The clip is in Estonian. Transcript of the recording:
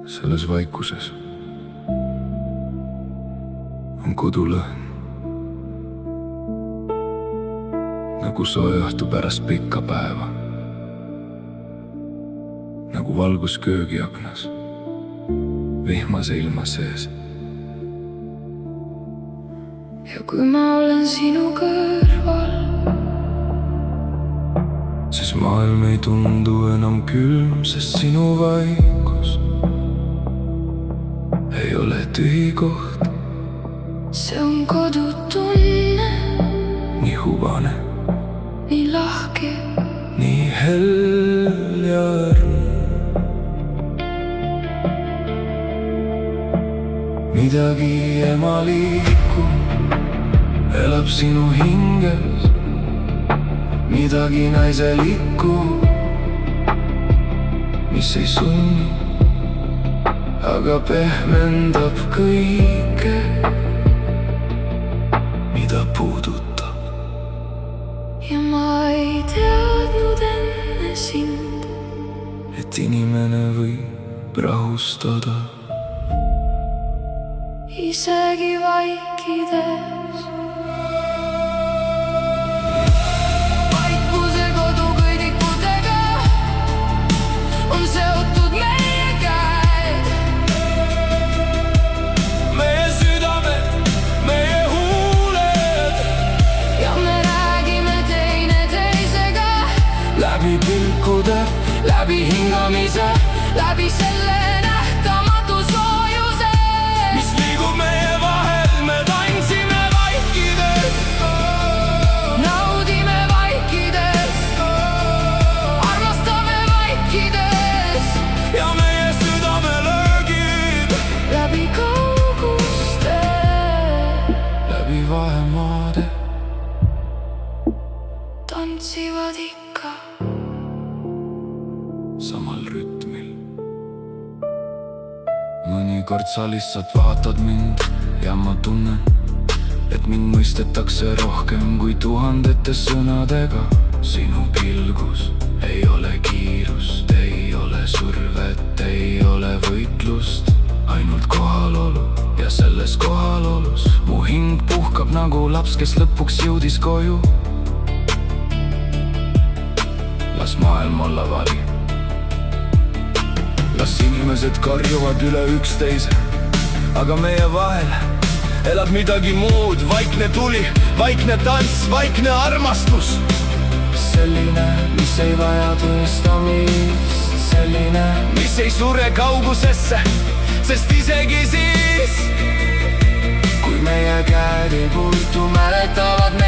Selles vaikuses on kodulõhn, nagu soe õhtu pärast pikka päeva, nagu valgus köögiaknas vihmase ilma sees. Ja kui ma olen sinu kõrval, siis maailm ei tundu enam külm, sest sinu vaikus ei ole tühi koht. see on kodutunne, Nii hubane, nii lahke, nii hell ja õrn. Midagi emaliku elab sinu hinges, midagi naiselikku, mis ei sunni, aga pehmendab kõike, mida puudutab. ja ma ei teadnud enne sind, Et inimene võib rahustada isegi vaikides. Vaikuse kodukõidikutega on seotud meie käed, meie südamed, meie huuled, ja me räägime teineteisega läbi pilkude, läbi hingamise, läbi selle nähtamatu soojuse, mis liigub meie vahel. Me tantsime vaikides, naudime vaikides, armastame vaikides, ja meie südamelöögid läbi kauguste, läbi vahemaade tantsivad ikka samal rütmil. Mõnikord sa lihtsalt vaatad mind ja ma tunnen, et mind mõistetakse rohkem kui tuhandete sõnadega. Sinu pilgus ei ole kiirust, ei ole survet, ei ole võitlust, ainult kohalolu. Ja selles kohalolus mu hing puhkab nagu laps, kes lõpuks jõudis koju. Las maailm olla vali, las inimesed karjuvad üle üksteise, aga meie vahel elab midagi muud. Vaikne tuli, vaikne tants, vaikne armastus. Selline, mis ei vaja tõestamist, selline, mis ei sure kaugusesse, sest isegi siis, kui meie käed ei puutu, mäletavad me